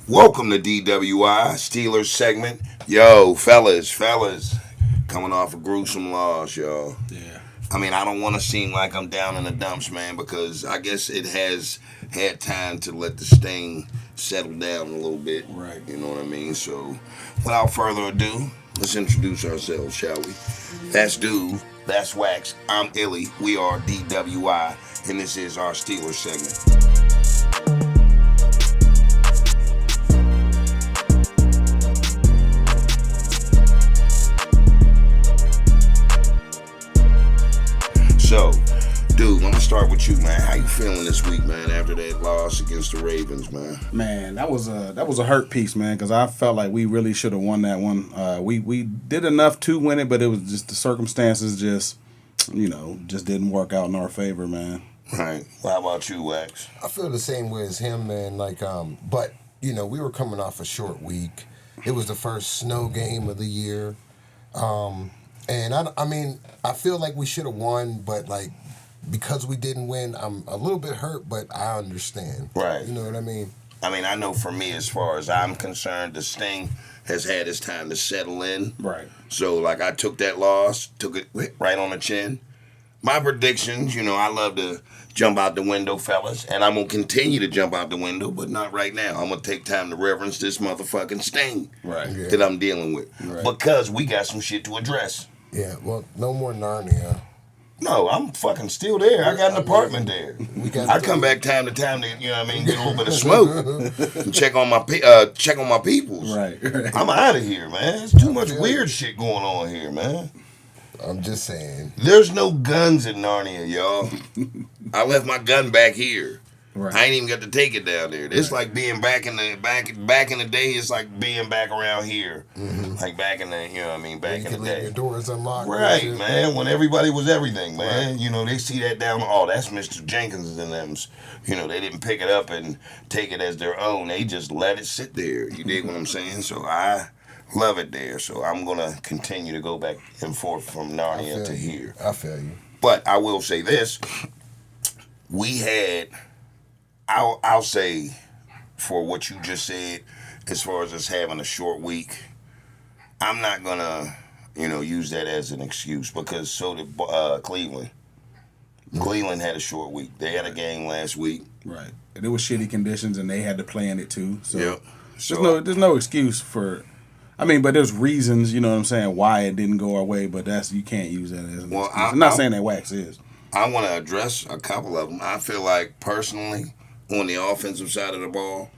Welcome to DWI Steelers segment. Yo, fellas, coming off a gruesome loss, y'all. Yeah. I mean, I don't want to seem like I'm down in the dumps, man, because I guess it has had time to let the sting settle down a little bit. Right. You know what I mean? So, without further ado, let's introduce ourselves, shall we? That's Dude. That's Wax. I'm Illy. We are DWI, and this is our Steelers segment. So, dude, I'm gonna start with you, man. How you feeling this week, man? After that loss against the Ravens, man. Man, that was a hurt piece, man, because I felt like we really should have won that one. We did enough to win it, but it was just the circumstances just didn't work out in our favor, man. Right. Well, how about you, Wax? I feel the same way as him, man. But we were coming off a short week. It was the first snow game of the year, and I feel like we should have won, but because we didn't win, I'm a little bit hurt, but I understand. Right. You know what I mean? I mean, I know for me, as far as I'm concerned, the sting has had its time to settle in. Right. So, I took that loss, took it right on the chin. My predictions, I love to jump out the window, fellas, and I'm going to continue to jump out the window, but not right now. I'm going to take time to reverence this motherfucking sting that I'm dealing with because we got some shit to address. Yeah, well, no more Narnia. No, I'm fucking still there. I got an apartment there. I come back time to time to, get a little bit of smoke and check on my peoples. Right. I'm out of here, man. There's too much weird shit going on here, man. I'm just saying. There's no guns in Narnia, y'all. I left my gun back here. Right. I ain't even got to take it down there. It's like being back in the day. It's like being back around here, like back in the back in the day. Your doors unlocked. Right, man. When everybody was everything, man. Right. They see that down. Oh, that's Mr. Jenkins and them's. They didn't pick it up and take it as their own. They just let it sit there. You dig what I'm saying? So I love it there. So I'm gonna continue to go back and forth from Narnia to here. I feel you. But I will say this: we had. I'll say, for what you just said, as far as us having a short week, I'm not gonna, use that as an excuse because so did Cleveland. Cleveland had a short week. They had a game last week. Right. And it was shitty conditions, and they had to play in it too. So yep. There's no excuse for. But there's reasons, you know what I'm saying, why it didn't go our way. But you can't use that as an excuse. I'm not saying that Wax is. I want to address a couple of them. I feel like personally, on the offensive side of the ball,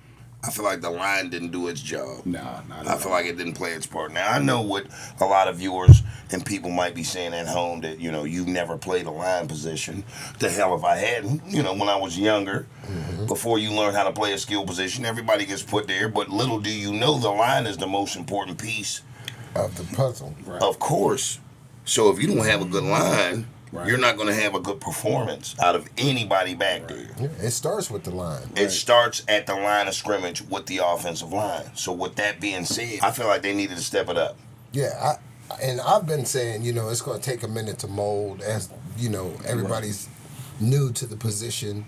I feel like the line didn't do its job. Nah, not at I all. feel like it didn't play its part. Now, I know what a lot of viewers and people might be saying at home that, you've never played a line position. The hell if I hadn't. When I was younger, before you learn how to play a skill position, everybody gets put there. But little do you know the line is the most important piece of the puzzle. Right. Of course. So if you don't have a good line, you're not going to have a good performance out of anybody back there. Yeah, it starts with the line. It starts at the line of scrimmage with the offensive line. So with that being said, I feel like they needed to step it up. Yeah, I've been saying, it's going to take a minute to mold as, everybody's new to the position.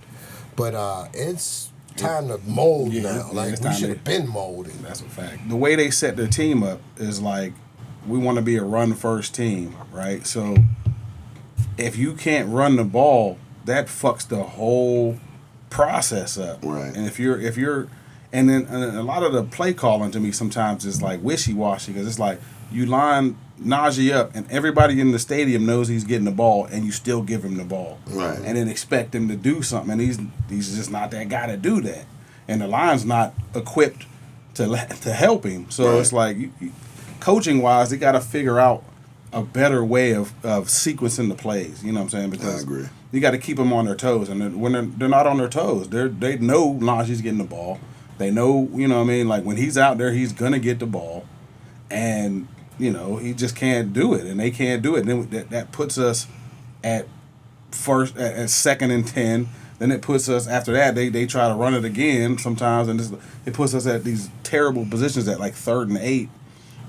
But it's time to mold now. We should have been molded. That's a fact. The way they set their team up is we want to be a run-first team, right? So if you can't run the ball, that fucks the whole process up. Right. And if you're, and then a lot of the play calling to me sometimes is wishy-washy because it's you line Najee up and everybody in the stadium knows he's getting the ball and you still give him the ball. Right. And then expect him to do something. And he's just not that guy to do that. And the line's not equipped to help him. So it's coaching-wise, they got to figure out a better way of sequencing the plays. You know what I'm saying? Because I agree. You got to keep them on their toes. And when they're not on their toes, they know Najee's getting the ball. They know, when he's out there, he's going to get the ball. And, he just can't do it. And they can't do it. And then that puts us at second and 10. Then it puts us, after that, they try to run it again sometimes. And it puts us at these terrible positions at 3rd and 8.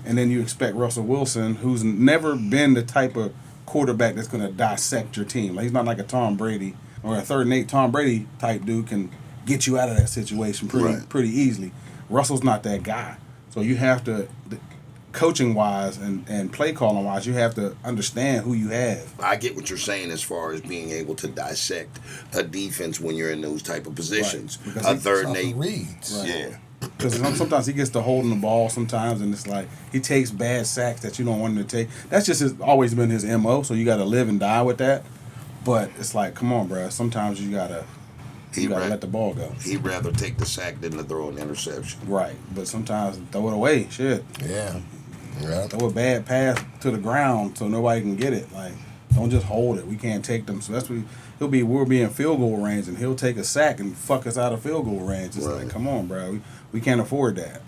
And then you expect Russell Wilson, who's never been the type of quarterback that's going to dissect your team. He's not like a Tom Brady or a 3rd and 8 Tom Brady type dude can get you out of that situation pretty easily. Russell's not that guy. So you have to, coaching wise and play calling wise, you have to understand who you have. I get what you're saying as far as being able to dissect a defense when you're in those type of positions. Right. A third and 8. Reads. Right. Yeah. Because sometimes he gets to holding the ball sometimes, and it's like he takes bad sacks that you don't want him to take. That's just always been his MO, so you got to live and die with that. But it's like, come on, bro. Sometimes you got to let the ball go. He'd rather take the sack than to throw an interception. Right. But sometimes throw it away. Shit. Yeah. Throw a bad pass to the ground so nobody can get it. Like, don't just hold it. We can't take them. So that's what we'll be in field goal range, and he'll take a sack and fuck us out of field goal range. It's like, come on, bro. We can't afford that.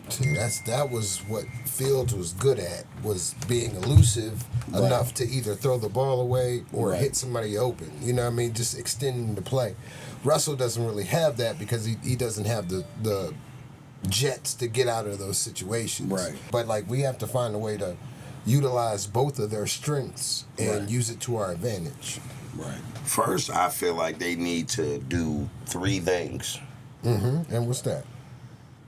See, that was what Fields was good at, was being elusive enough to either throw the ball away or hit somebody open. You know what I mean? Just extending the play. Russell doesn't really have that because he doesn't have the jets to get out of those situations. Right. But, like, we have to find a way to utilize both of their strengths and use it to our advantage. Right. First, I feel like they need to do 3 things. Mm-hmm. And what's that?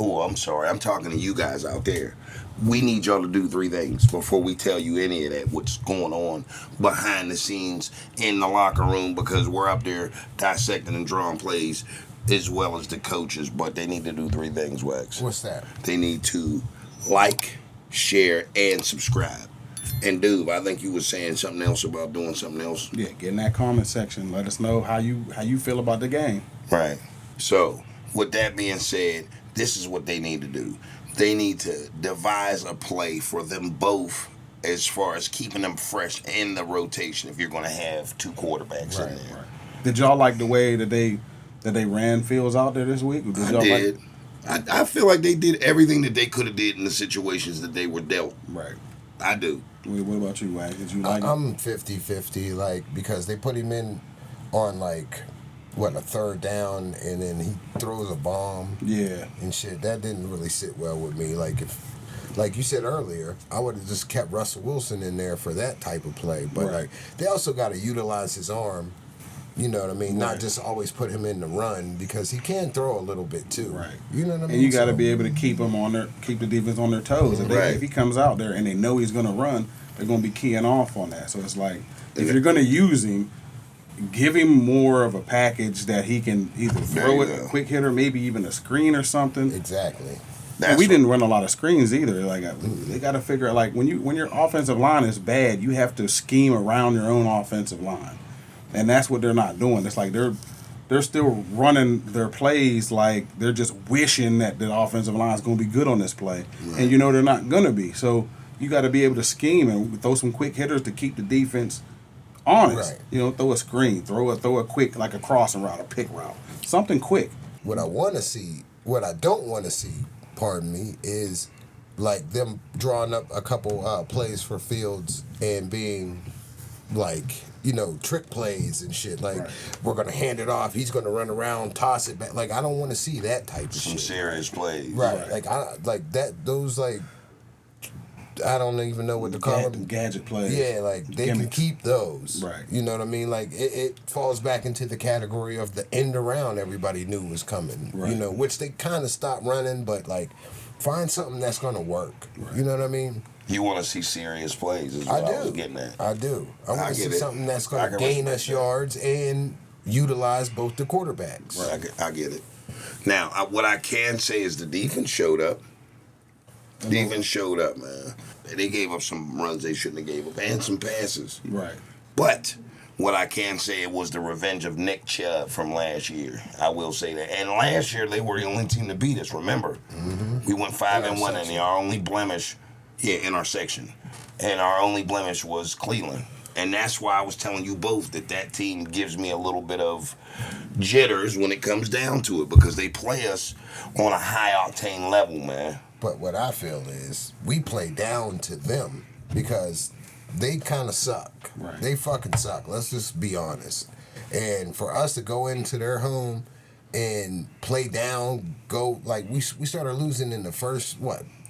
Oh, I'm sorry. I'm talking to you guys out there. We need y'all to do 3 things before we tell you any of that, what's going on behind the scenes in the locker room, because we're up there dissecting and drawing plays as well as the coaches. But they need to do 3 things, Wax. What's that? They need to like, share, and subscribe. And dude, I think you were saying something else about doing something else. Yeah, get in that comment section. Let us know how you feel about the game. Right. So, with that being said, this is what they need to do. They need to devise a play for them both as far as keeping them fresh in the rotation if you're going to have 2 quarterbacks in there. Right. Did y'all like the way that they ran Fields out there this week? I did. I feel like they did everything that they could have did in the situations that they were dealt. Right. I do. What about you, Wag? Did you like it? I'm 50-50, like, because they put him in on, like, a 3rd down, and then he throws a bomb. Yeah. And shit. That didn't really sit well with me. Like, like you said earlier, I would have just kept Russell Wilson in there for that type of play. But, like, they also got to utilize his arm. You know what I mean? Not just always put him in the run, because he can throw a little bit too. Right. You know what I mean? And you got to be able to keep the defense on their toes. If he comes out there and they know he's going to run, they're going to be keying off on that. So it's like, if you're going to use him, give him more of a package that he can either throw it, a quick hitter, maybe even a screen or something. Exactly. We didn't run a lot of screens either. Like, they got to figure out, like, when your offensive line is bad, you have to scheme around your own offensive line. And that's what they're not doing. It's like they're still running their plays like they're just wishing that the offensive line is going to be good on this play. Right. And you know they're not going to be. So you got to be able to scheme and throw some quick hitters to keep the defense honest. Right. You know, throw a screen, throw a quick, like a crossing route, a pick route, something quick. What I want to see, what I don't want to see, pardon me, is like them drawing up a couple plays for Fields and being like, you know, trick plays and shit. Like, we're going to hand it off. He's going to run around, toss it back. Like, I don't want to see that type of shit. Some serious plays. Right. Like, those, like, I don't even know what to call them. Gadget plays. Yeah, like, they can keep those. Right. You know what I mean? Like, it falls back into the category of the end around everybody knew was coming. Right. You know, which they kind of stopped running, but, like, find something that's going to work. Right. You know what I mean? You want to see serious plays is what I was getting at. I do. I want to see something that's going to gain us yards and utilize both the quarterbacks. Right. I get it. Now, what I can say is the defense showed up. Defense showed up, man. They gave up some runs they shouldn't have gave up and some passes. Right. But what I can say, it was the revenge of Nick Chubb from last year. I will say that. And last year, they were the only team to beat us, remember? Mm-hmm. We went 5-1, and our only blemish... Yeah, in our section. And our only blemish was Cleveland. And that's why I was telling you both that team gives me a little bit of jitters when it comes down to it, because they play us on a high-octane level, man. But what I feel is we play down to them because they kind of suck. Right. They fucking suck. Let's just be honest. And for us to go into their home and play down, we started losing in the first,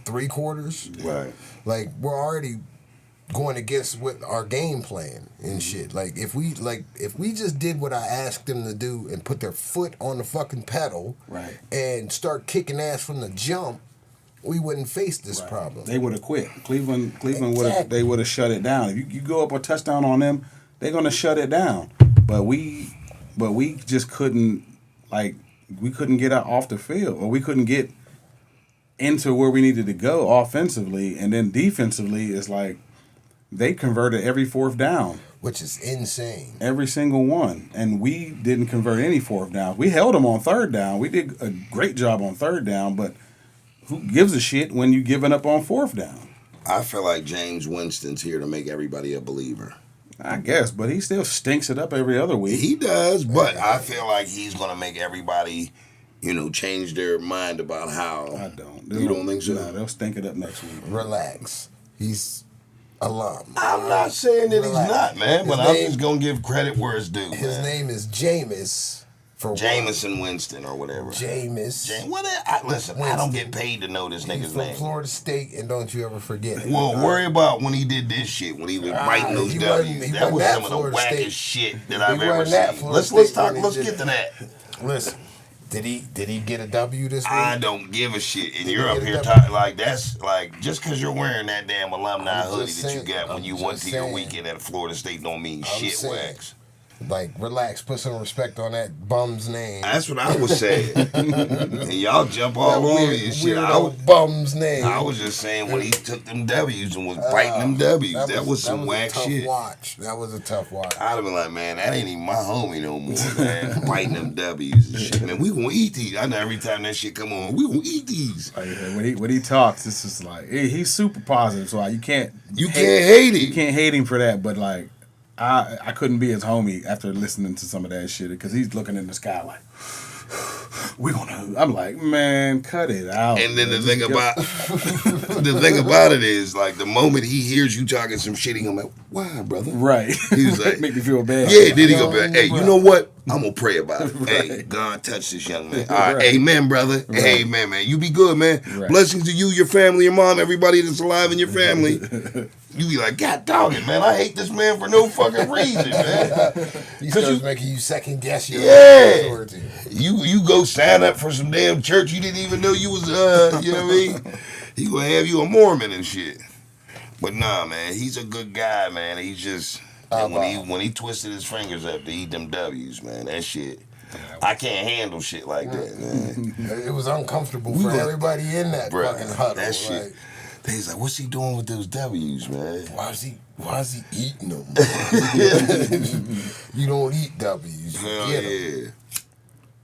3 quarters? Right. Like, we're already going against what our game plan and shit. Like if we just did what I asked them to do and put their foot on the fucking pedal, right, and start kicking ass from the jump, we wouldn't face this problem. They would have quit. Cleveland would have shut it down. If you go up a touchdown on them, they're gonna shut it down. But we just couldn't, like, we couldn't get off the field, or we couldn't get into where we needed to go offensively, and then defensively it's like they converted every fourth down, which is insane. Every single one, and we didn't convert any fourth downs. We held them on third down. We did a great job on third down, but who gives a shit when you giving up on fourth down? I feel like James Winston's here to make everybody a believer. I guess, but he still stinks it up every other week. He does, but I feel like he's going to make everybody, change their mind about how. I don't. You don't think so? No, they'll stink it up next week. Relax. He's alum. I'm not saying that he's not, man, but I'm just going to give credit where it's due. His name is Jameis. Jameson Winston or whatever. Listen, I don't get paid to know this nigga's name. He's from Florida State, and don't you ever forget it. Well, worry about when he did this shit, when he was biting those W's. That was some of the wackest shit that I've ever seen. Let's talk. Let's get to that. Listen, did he get a W this week? I don't give a shit, and you're up here talking like that's like just because you're wearing that damn alumni hoodie that you got when you went to your weekend at Florida State don't mean shit, Wax. Like, relax, put some respect on that bum's name. That's what I was saying. And y'all jump all over me and shit. Bum's name. I was just saying when he took them W's and was biting them W's. That was some whack shit. That was a tough watch. I'd have been like, man, that ain't even my homie no more, man. Biting them W's and shit. Man, we gonna eat these. I know every time that shit come on, we gonna eat these. When he talks, it's just like, he's super positive, so you can't hate him. You can't hate him for that, but like, I couldn't be his homie after listening to some of that shit, because he's looking in the sky like, I'm like, man, cut it out. And then the thing about it is, like, the moment he hears you talking some shit, he gonna be like, why, brother? Right. He's like, make me feel bad. Yeah, then he go back, hey, you know what? I'm gonna pray about it. Right. Hey, God touch this young man. All right, amen, brother. Right. Amen, man. You be good, man. Right. Blessings to you, your family, your mom, everybody that's alive in your family. You be like, God dog it, man. I hate this man for no fucking reason, man. He starts making you second guess your authority. You go sign up for some damn church you didn't even know you was, you know what I mean? He gonna have you a Mormon and shit. But nah, man, he's a good guy, man. He's just when he twisted his fingers up to eat them W's, man, that shit. I can't handle shit like that, man. It was uncomfortable for everybody in that fucking huddle. That shit. He's like, what's he doing with those W's, man? Why is he eating them? You don't eat W's. You get them.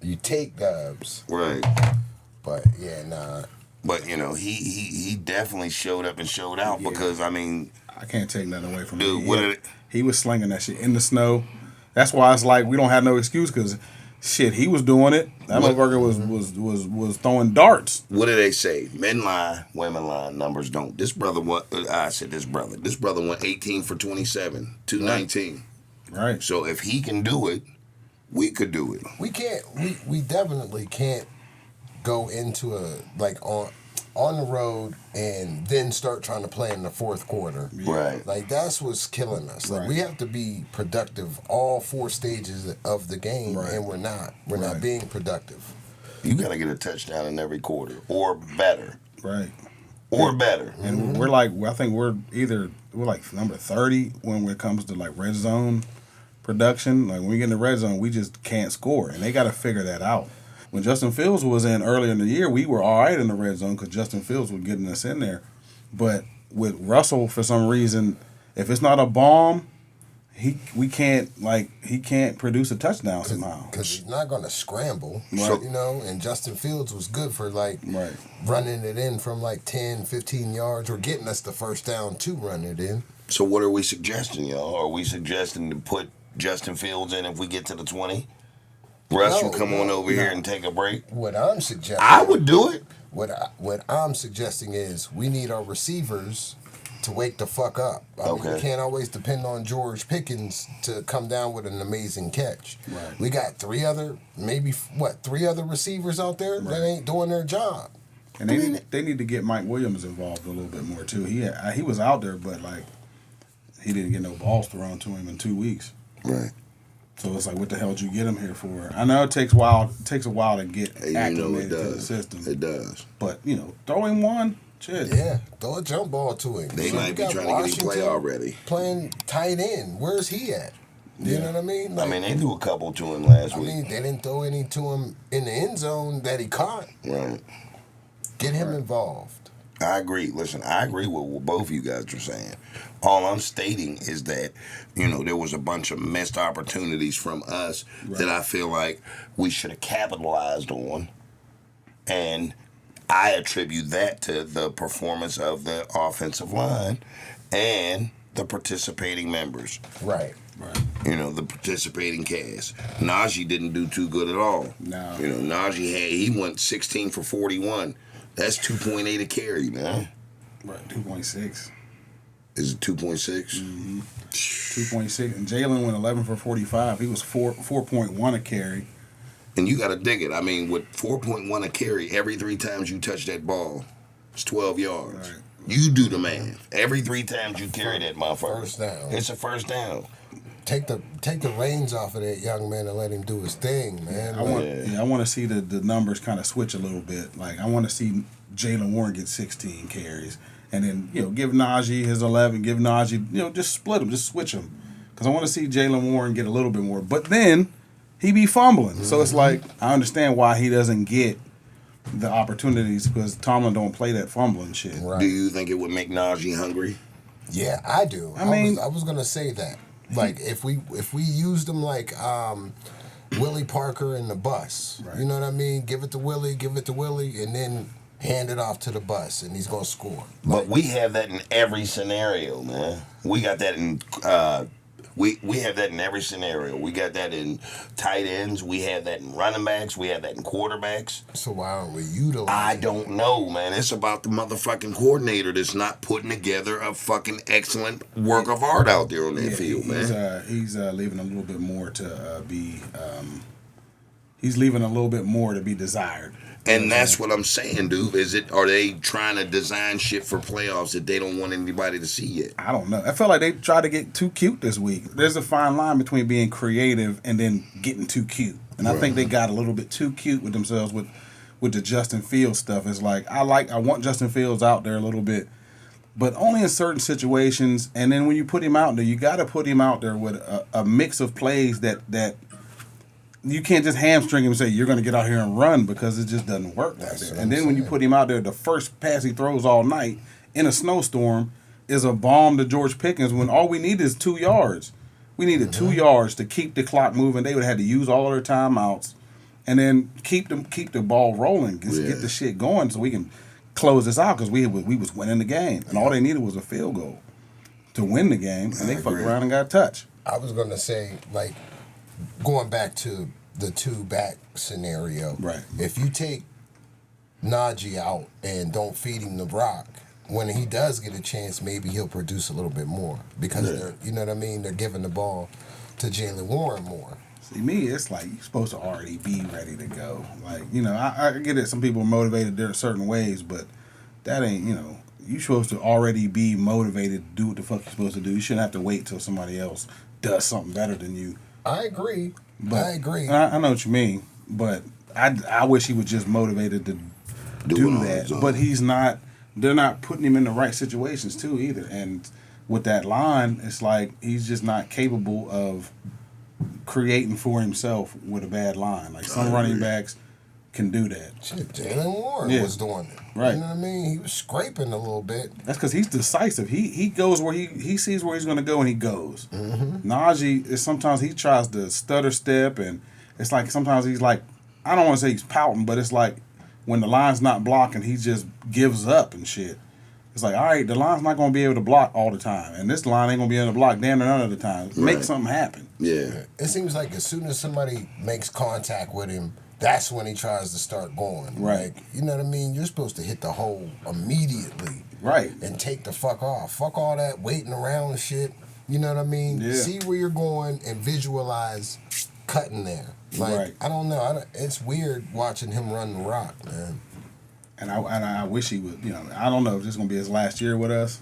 You take dubs. Right. But yeah, nah. But he definitely showed up and showed out because I mean, I can't take nothing away from him. Dude, he was slinging that shit in the snow. That's why it's like we don't have no excuse, because shit, he was doing it. That motherfucker was throwing darts. What do they say? Men lie, women lie, numbers don't. This brother went 18 for 27, 219. Right. So if he can do it, we could do it. We definitely can't go into on the road and then start trying to play in the fourth quarter. Right. Like, that's what's killing us. Like, we have to be productive all four stages of the game, and we're not. We're not being productive. You got to get a touchdown in every quarter or better. Right. Or better. And we're like, I think we're like number 30 when it comes to like red zone production. Like, when we get in the red zone, we just can't score, and they got to figure that out. When Justin Fields was in earlier in the year, we were all right in the red zone because Justin Fields was getting us in there. But with Russell, for some reason, if it's not a bomb, he can't produce a touchdown somehow. Because he's not going to scramble, and Justin Fields was good for running it in from 10, 15 yards or getting us the first down to run it in. So what are we suggesting, y'all? Are we suggesting to put Justin Fields in if we get to the 20? Russ, you come on over here and take a break. What I'm suggesting, I would do it. What I'm suggesting is we need our receivers to wake the fuck up. I mean, we can't always depend on George Pickens to come down with an amazing catch. Right. We got three other receivers out there that ain't doing their job. And they need to get Mike Williams involved a little bit more too. He was out there, but he didn't get no balls thrown to him in 2 weeks. Right. So it's like, what the hell did you get him here for? I know it takes a while to get acclimated to the system. It does. But, throw him one. Shit. Yeah, throw a jump ball to him. They might be trying to get him play already. Playing tight end. Where's he at? You know what I mean? Like, they threw a couple to him last week. They didn't throw any to him in the end zone that he caught. Right. Get him involved. I agree. Listen, I agree with what both of you guys are saying. All I'm stating is that, there was a bunch of missed opportunities from us that I feel like we should have capitalized on. And I attribute that to the performance of the offensive line and the participating members. Right. The participating cast. Najee didn't do too good at all. No. Najee he went 16 for 41. That's 2.8 a carry, man. Right, 2.6. Is it 2.6? Mm-hmm. 2.6. And Jalen went 11 for 45. He was 4.1 a carry. And you got to dig it. I mean, with 4.1 a carry, every 3 times you touch that ball, it's 12 yards. Right. You do the math. Every 3 times you carry that motherfucker, First down. It's a first down. Take the reins off of that young man and let him do his thing, man. I want to see the numbers kind of switch a little bit. Like, I want to see Jalen Warren get 16 carries. And then, give Najee his 11. Give Najee, just split them. Just switch them. Because I want to see Jalen Warren get a little bit more. But then he be fumbling. Mm-hmm. So it's like, I understand why he doesn't get the opportunities because Tomlin don't play that fumbling shit. Right. Do you think it would make Najee hungry? Yeah, I do. I was going to say that. Like, if we used him like Willie Parker in the bus, you know what I mean? Give it to Willie, and then hand it off to the bus, and he's going to score. But we have that in every scenario, man. We got that in we have that in every scenario. We got that in tight ends. We have that in running backs. We have that in quarterbacks. So why aren't we utilizing? I don't know, man. It's about the motherfucking coordinator that's not putting together a fucking excellent work of art out there on that field, man. He's leaving a little bit more to be. He's leaving a little bit more to be desired. And that's what I'm saying, dude. Are they trying to design shit for playoffs that they don't want anybody to see yet? I don't know. I feel like they tried to get too cute this week. There's a fine line between being creative and then getting too cute. And I think they got a little bit too cute with themselves with the Justin Fields stuff. It's like I want Justin Fields out there a little bit, but only in certain situations. And then when you put him out there, you got to put him out there with a mix of plays that you can't just hamstring him and say you're going to get out here and run because it just doesn't work like that. And then when you put him out there, the first pass he throws all night in a snowstorm is a bomb to George Pickens when all we need is 2 yards. We needed 2 yards to keep the clock moving. They would have had to use all of their timeouts and then keep the ball rolling, get the shit going so we can close this out because we was winning the game. And all they needed was a field goal to win the game, and they fucked around and got a touch. I was going to say, like, going back to the 2-back scenario, right? If you take Najee out and don't feed him the rock, when he does get a chance, maybe he'll produce a little bit more because they're, you know what I mean? They're giving the ball to Jalen Warren more. See, me, it's like you're supposed to already be ready to go. Like, I get it. Some people are motivated there certain ways, but that ain't, you're supposed to already be motivated to do what the fuck you're supposed to do. You shouldn't have to wait till somebody else does something better than you. I agree. I know what you mean, but I wish he was just motivated to do that. But he's not. They're not putting him in the right situations too either. And with that line, it's like he's just not capable of creating for himself with a bad line. Like some running backs can do that. Shit, Jalen Warren was doing it. Right. You know what I mean? He was scraping a little bit. That's because he's decisive. He goes where he sees where he's going to go and he goes. Mm-hmm. Najee is sometimes he tries to stutter step and it's like sometimes he's like, I don't want to say he's pouting, but it's like when the line's not blocking, he just gives up and shit. It's like, all right, the line's not going to be able to block all the time, and this line ain't going to be able to block damn near none of the time. Make something happen. Yeah. It seems like as soon as somebody makes contact with him, that's when he tries to start going. Right. Like, you know what I mean? You're supposed to hit the hole immediately. Right. And take the fuck off. Fuck all that waiting around and shit. You know what I mean? Yeah. See where you're going and visualize cutting there. Like, I don't know. It's weird watching him run the rock, man. And I wish he would, I don't know if this is going to be his last year with us,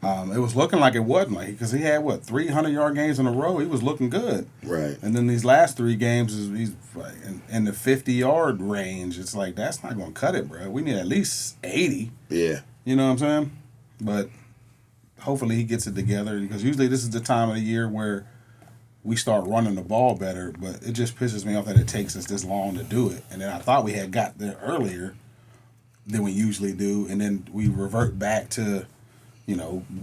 It was looking like it wasn't, like, because he had 300-yard games in a row. He was looking good, Right. and then these last 3 games he's like in the 50-yard range. It's like that's not going to cut it, bro. We need at least 80. Yeah. You know what I'm saying? But hopefully he gets it together, because usually this is the time of the year where we start running the ball better. But it just pisses me off that it takes us this long to do it. And then I thought we had got there earlier than we usually do, and then we revert back to,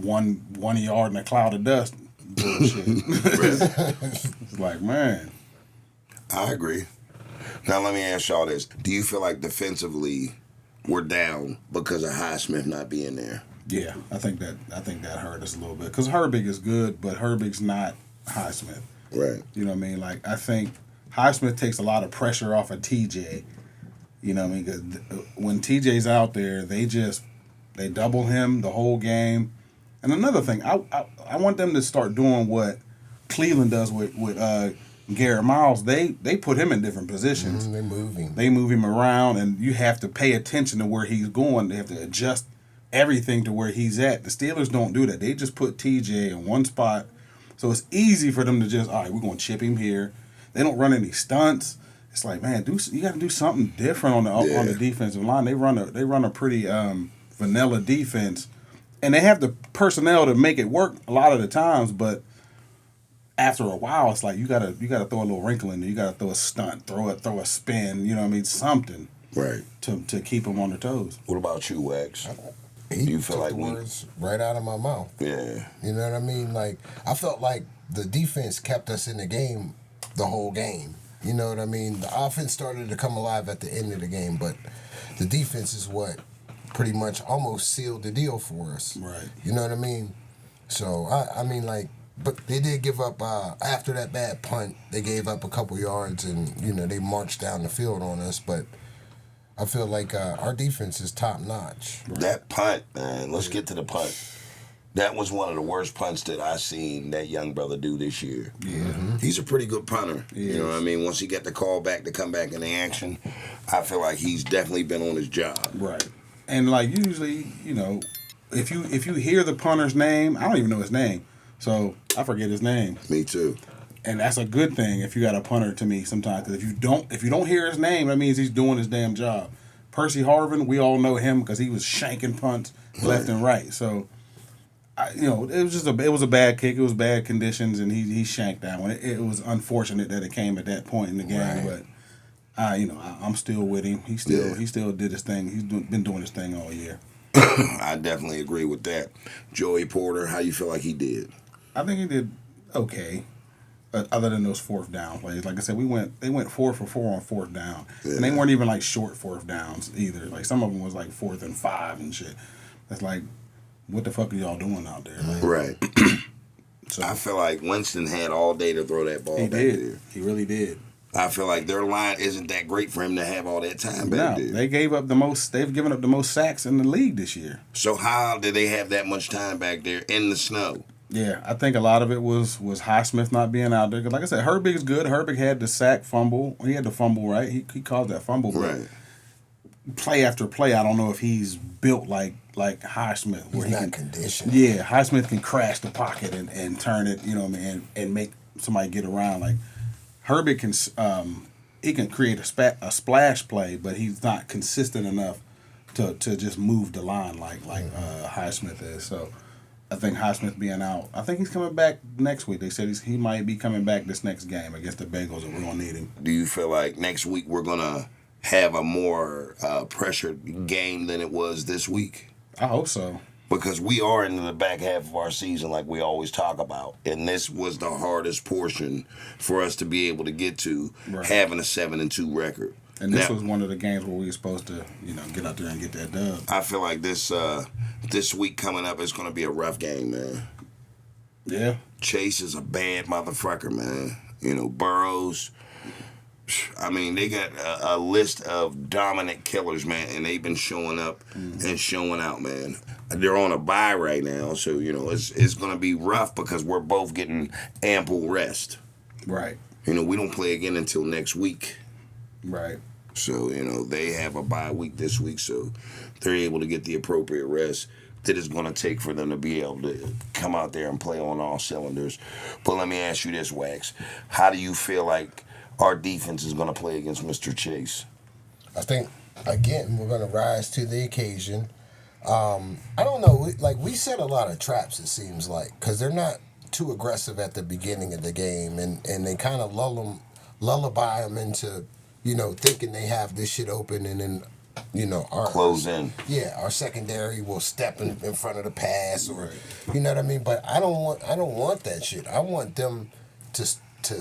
one yard in a cloud of dust bullshit. It's like, man. I agree. Now let me ask y'all this: do you feel like defensively we're down because of Highsmith not being there? Yeah, I think that hurt us a little bit, because Herbig is good, but Herbig's not Highsmith. Right. You know what I mean? Like, I think Highsmith takes a lot of pressure off of TJ. You know what I mean? Because when TJ's out there, they double him the whole game. And another thing, I want them to start doing what Cleveland does with Garrett Miles. They put him in different positions. They move him. They move him around, and you have to pay attention to where he's going. They have to adjust everything to where he's at. The Steelers don't do that. They just put TJ in one spot. So it's easy for them to just, all right, we're going to chip him here. They don't run any stunts. It's like, man, you got to do something different on the defensive line. They run a pretty vanilla defense, and they have the personnel to make it work a lot of the times. But after a while, it's like you gotta throw a little wrinkle in there. You gotta throw a stunt, throw a spin. You know what I mean? Something, right, to keep them on their toes. What about you, Wax? He you feel took like the words right out of my mouth. Yeah. You know what I mean? Like, I felt like the defense kept us in the game the whole game. You know what I mean? The offense started to come alive at the end of the game, but the defense is what pretty much almost sealed the deal for us. Right. You know what I mean? So, I mean, like, but they did give up, after that bad punt, they gave up a couple yards and, they marched down the field on us, but I feel like our defense is top notch. That punt, man. Let's get to the punt. That was one of the worst punts that I seen that young brother do this year. Yeah. Mm-hmm. He's a pretty good punter. You know what I mean? Once he got the call back to come back in the action, I feel like he's definitely been on his job. Right. And like usually, if you hear the punter's name, I don't even know his name. So I forget his name. Me too. And that's a good thing if you got a punter to me sometimes. Because if you don't hear his name, that means he's doing his damn job. Percy Harvin, we all know him because he was shanking punts left and right. So, it was a bad kick. It was bad conditions, and he shanked that one. It was unfortunate that it came at that point in the game, but I'm still with him. He still did his thing. He's been doing his thing all year. I definitely agree with that. Joey Porter, how you feel like he did? I think he did okay. Other than those fourth down plays, like I said, they went 4 for 4 on fourth down, and they weren't even like short fourth downs either. Like some of them was like 4th and 5 and shit. That's like, what the fuck are y'all doing out there? Like, right. So I feel like Winston had all day to throw that ball he back did. there. He really did. I feel like their line isn't that great for him to have all that time back there. They gave up the most. They've given up the most sacks in the league this year. So how did they have that much time back there in the snow? Yeah, I think a lot of it was Highsmith not being out there. Because like I said, Herbig is good. Herbig had the sack fumble. He had the fumble, right? He caused that fumble. Right. Play after play, I don't know if he's built like Highsmith. He's not conditioned. Yeah, Highsmith can crash the pocket and turn it, and make somebody get around. Like Herbig can create a splash play, but he's not consistent enough to just move the line like Highsmith is. So I think Highsmith being out, I think he's coming back next week. They said he might be coming back this next game against the Bengals, and we're gonna need him. Do you feel like next week we're gonna have a more pressured game than it was this week? I hope so. Because we are into the back half of our season like we always talk about. And this was the hardest portion for us to be able to get to, having a 7-2 record. And this was one of the games where we were supposed to, get out there and get that dub. I feel like this week coming up is going to be a rough game, man. Yeah. Chase is a bad motherfucker, man. Burrows. I mean, they got a list of dominant killers, man, and they've been showing up and showing out, man. They're on a bye right now, so, it's going to be rough because we're both getting ample rest. Right. We don't play again until next week. Right. So, they have a bye week this week, so they're able to get the appropriate rest that it's going to take for them to be able to come out there and play on all cylinders. But let me ask you this, Wax. How do you feel like our defense is going to play against Mr. Chase? I think, again, we're going to rise to the occasion. I don't know. We set a lot of traps, it seems like, because they're not too aggressive at the beginning of the game, and they kind of lullaby them into, thinking they have this shit open, and then, our close in. Yeah, our secondary will step in front of the pass, or you know what I mean. But I don't want that shit. I want them to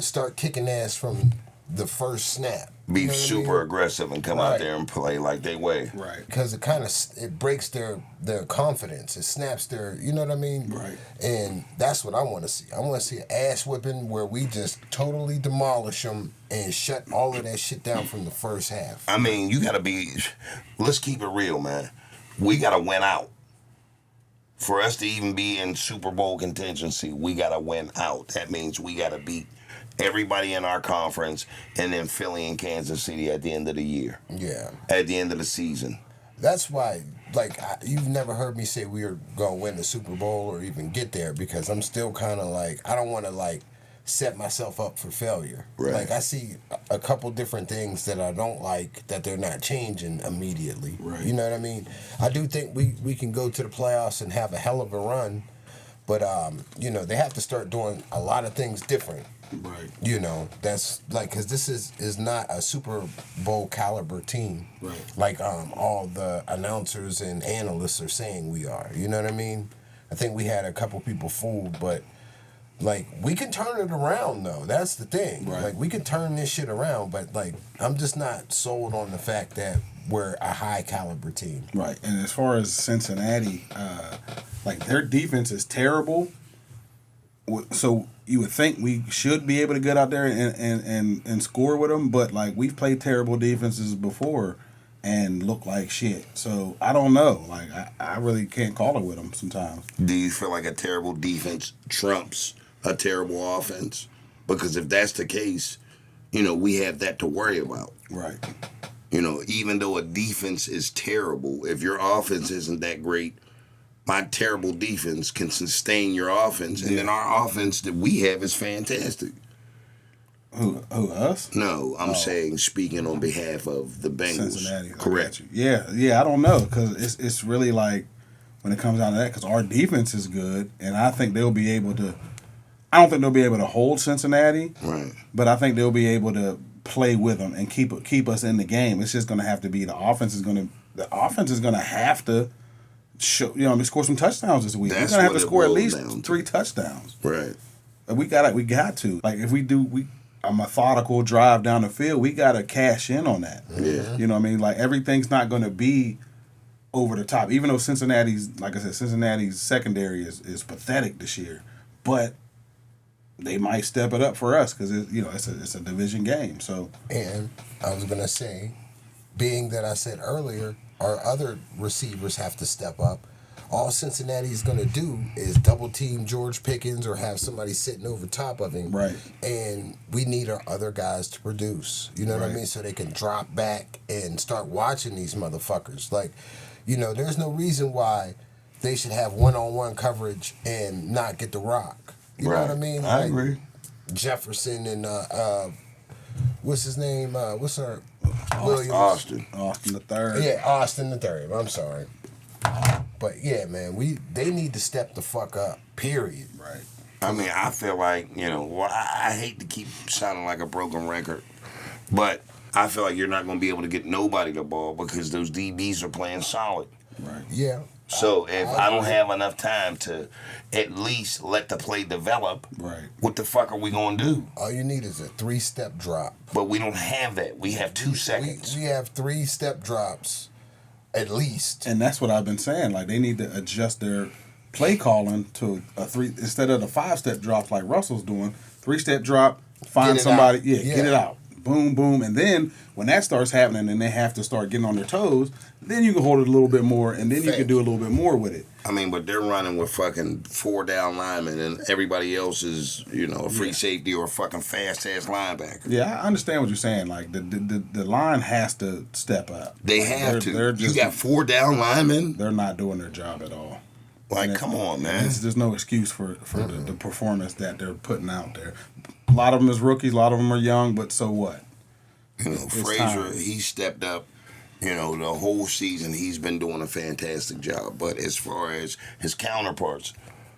start kicking ass from the first snap. Be super aggressive and come out there and play like they weigh. Right. Because it breaks their confidence. It snaps their, you know what I mean? Right. And that's what I want to see. I want to see an ass whipping where we just totally demolish them and shut all of that shit down from the first half. I mean, you got to let's keep it real, man. We got to win out. For us to even be in Super Bowl contingency, we got to win out. That means we got to beat everybody in our conference, and then Philly and Kansas City at the end of the year. Yeah. At the end of the season. That's why, you've never heard me say we are going to win the Super Bowl or even get there, because I'm still kind of I don't want to, set myself up for failure. Right. I see a couple different things that I don't like that they're not changing immediately. Right. You know what I mean? I do think we can go to the playoffs and have a hell of a run, but, they have to start doing a lot of things different. Right. That's because this is not a Super Bowl caliber team. Right. All the announcers and analysts are saying we are. You know what I mean? I think we had a couple people fooled, but we can turn it around though. That's the thing. Right. We can turn this shit around, but I'm just not sold on the fact that we're a high caliber team. Right. And as far as Cincinnati, their defense is terrible. So you would think we should be able to get out there and score with them, but we've played terrible defenses before and look like shit. So I don't know. I really can't call it with them sometimes. Do you feel like a terrible defense trumps a terrible offense? Because if that's the case, we have that to worry about. Right. Even though a defense is terrible, if your offense isn't that great, my terrible defense can sustain your offense, and then our offense that we have is fantastic. Who us? No, I'm saying speaking on behalf of the Bengals. Cincinnati. Correct. Yeah. I don't know, because it's really when it comes down to that, because our defense is good, and I think they'll be able to. I don't think they'll be able to hold Cincinnati. Right. But I think they'll be able to play with them and keep us in the game. It's just going to have to be the offense is going to have to. Score some touchdowns this week. We're gonna have to score at least 3 touchdowns. Right. We got to. If we do a methodical drive down the field, we gotta cash in on that. Yeah. You know what I mean? Everything's not gonna be over the top. Even though Cincinnati's secondary is pathetic this year, but they might step it up for us because it's a division game. So. And I was gonna say, being that I said earlier, our other receivers have to step up. All Cincinnati is going to do is double team George Pickens or have somebody sitting over top of him. Right. And we need our other guys to produce. You know what I mean? So they can drop back and start watching these motherfuckers. There's no reason why they should have one-on-one coverage and not get the rock. You know what I mean? I agree. Jefferson and what's his name? What's our Williams? Austin the third. Yeah, Austin the third. I'm sorry. But yeah, man, they need to step the fuck up. Period. Right. I mean, I feel like I hate to keep sounding like a broken record, but I feel like you're not going to be able to get nobody the ball because those DBs are playing solid. Right. Yeah. So if I don't have enough time to at least let the play develop, right, what the fuck are we going to do? All you need is a 3-step drop. But we don't have that. We have 2 seconds. We have 3-step drops, at least. And that's what I've been saying. They need to adjust their play calling to a 3 instead of the 5-step drops like Russell's doing. 3-step drop, find somebody, get it out. boom, boom. And then when that starts happening and they have to start getting on their toes, then you can hold it a little bit more, and then you can do a little bit more with it. I mean, but they're running with fucking 4 down linemen, and everybody else is, a free safety or a fucking fast-ass linebacker. Yeah, I understand what you're saying. Like, the line has to step up. They have to. You got 4 down linemen? They're not doing their job at all. Like, come on, man. There's no excuse for the performance that they're putting out there. A lot of them is rookies. A lot of them are young, but so what? Frazier, he stepped up. The whole season he's been doing a fantastic job. But as far as his counterparts,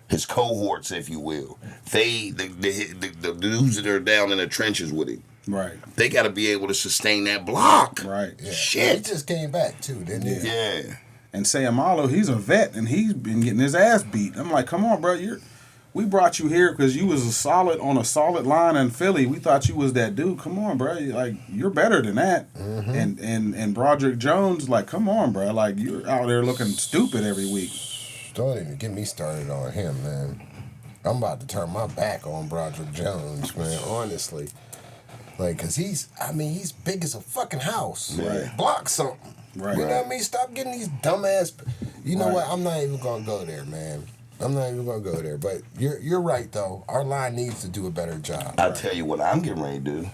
his cohorts, if you will, the dudes that are down in the trenches with him, right? They got to be able to sustain that block, right? Yeah. Shit, he just came back too, didn't he? Yeah. And Sayamalo, he's a vet, and he's been getting his ass beat. I'm like, come on, bro, we brought you here because you was on a solid line in Philly. We thought you was that dude. Come on, bro. Like, you're better than that. Mm-hmm. And Broderick Jones, like, come on, bro. Like, you're out there looking stupid every week. Don't even get me started on him, man. I'm about to turn my back on Broderick Jones, man, honestly. Like, because he's big as a fucking house. Right. Block something. Right. You know what I mean? Stop getting these dumbass. You know what? I'm not even going to go there, man. I'm not even going to go there. But you're right, though. Our line needs to do a better job. I'll tell you what I'm getting ready to do.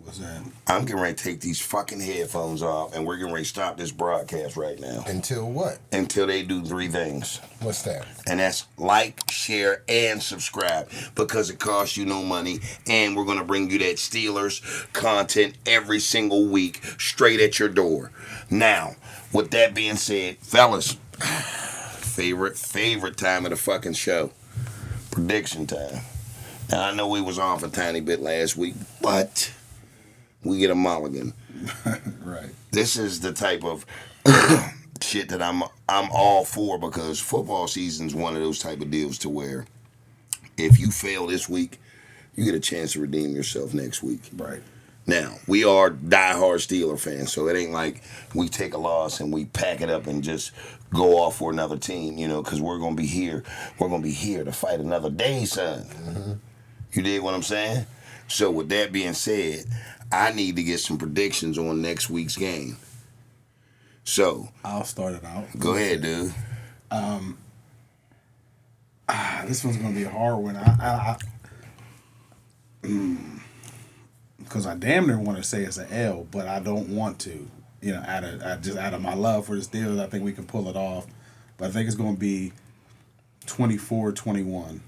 What's that? I'm getting ready to take these fucking headphones off, and we're getting ready to stop this broadcast right now. Until what? Until they do 3 things. What's that? And that's like, share, and subscribe, because it costs you no money, and we're going to bring you that Steelers content every single week straight at your door. Now, with that being said, fellas, favorite time of the fucking show, prediction time. Now, I know we was off a tiny bit last week, but we get a mulligan. Right. This is the type of shit that I'm all for, because football season's one of those type of deals to where if you fail this week, you get a chance to redeem yourself next week. Right. Now, we are diehard Steeler fans, so it ain't like we take a loss and we pack it up and just go off for another team, because we're going to be here. We're going to be here to fight another day, son. Mm-hmm. You dig what I'm saying? So with that being said, I need to get some predictions on next week's game. So I'll start it out. Go ahead, dude. This one's going to be a hard one. Because I damn near want to say it's an L, but I don't want to. Out of my love for the Steelers, I think we can pull it off. But I think it's going to be 24-21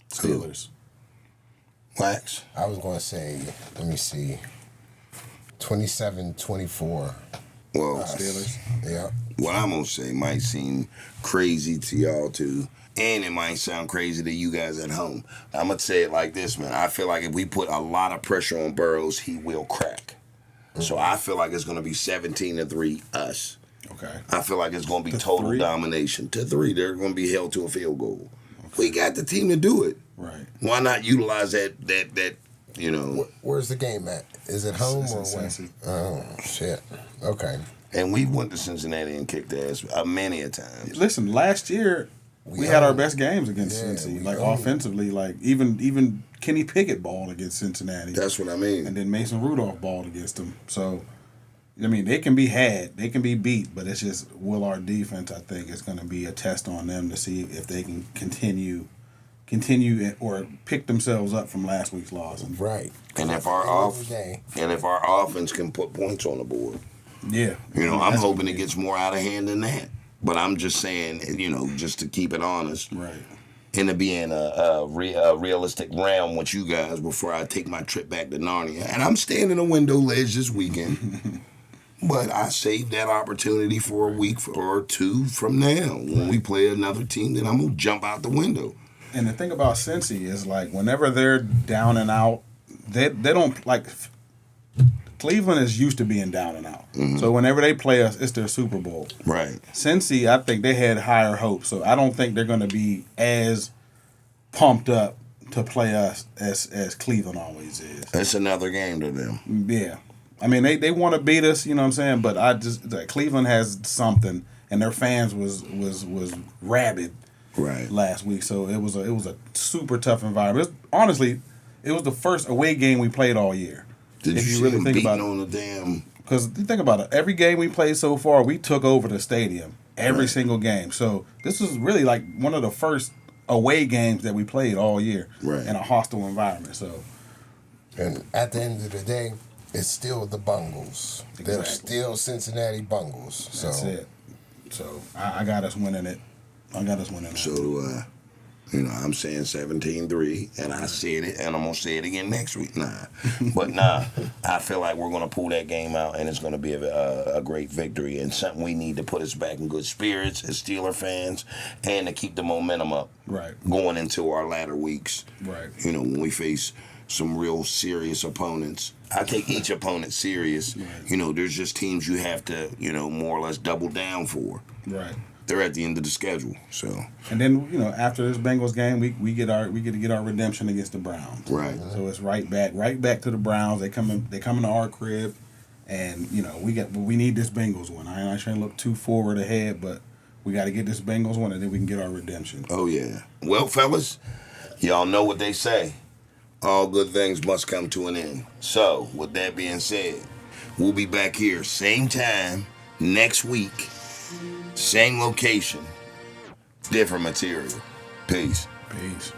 Steelers. Wax? I was going to say, let me see, 27-24. Well, Steelers. Yeah. What I'm going to say might seem crazy to y'all too, and it might sound crazy to you guys at home. I'm going to say it like this, man. I feel like if we put a lot of pressure on Burrows, he will crack. Mm-hmm. So I feel like it's going to be 17-3 us. Okay. I feel like it's going to be total 3? domination. To 3, they're going to be held to a field goal. Okay. We got the team to do it. Right. Why not utilize that? Where's the game at? Is it home or where? Cincy. Oh shit. Okay. And we went to Cincinnati and kicked ass many a times. Listen, last year we had our best games against Cincy. Like offensively, like even Kenny Pickett balled against Cincinnati. That's what I mean. And then Mason Rudolph balled against them. So, they can be they can be beat, but it's just will our defense, I think, is going to be a test on them to see if they can continue or pick themselves up from last week's loss. Right. And if our offense can put points on the board. Yeah. I'm hoping it gets more out of hand than that. But I'm just saying, just to keep it honest. Right. And to be in a realistic realm with you guys before I take my trip back to Narnia. And I'm staying in a window ledge this weekend. But I saved that opportunity for a week or two from now. When we play another team, then I'm going to jump out the window. And the thing about Cincy is, like, whenever they're down and out, they don't, like, Cleveland is used to being down and out. Mm-hmm. So whenever they play us, it's their Super Bowl. Right. Cincy, I think they had higher hopes. So I don't think they're going to be as pumped up to play us as Cleveland always is. It's another game to them. Yeah. They want to beat us, you know what I'm saying? But Cleveland has something, and their fans was rabid. Right. Last week, so it was a super tough environment. Honestly, it was the first away game we played all year. Did if you you see really them think beating about it. on the damn? Because you think about it, every game we played so far, we took over the stadium. Every Right. single game. So this is really like one of the first away games that we played all year Right. in a hostile environment. So And at the end of the day, it's still the Bungles. They're Exactly. still Cincinnati Bungles. So that's it. So I got us winning it. I got us winning it. So do I. You know, I'm saying 17-3, and I said it, and I'm going to say it again next week. But I feel like we're going to pull that game out, and it's going to be a great victory and something we need to put us back in good spirits as Steeler fans and to keep the momentum up Right. going into our latter weeks. Right. You know, when we face some real serious opponents. I take each opponent serious. Right. You know, there's just teams you have to, you know, more or less double down for. Right. They're at the end of the schedule, so. And then, you know, after this Bengals game, we get to get our redemption against the Browns. Right. So it's right back to the Browns. They come into our crib, and you know we need this Bengals one. I ain't trying to look too forward ahead, but we got to get this Bengals one, and then we can get our redemption. Oh, yeah. Well, fellas, y'all know what they say. All good things must come to an end. So, with that being said, we'll be back here same time next week, same location, different material. Peace. Peace.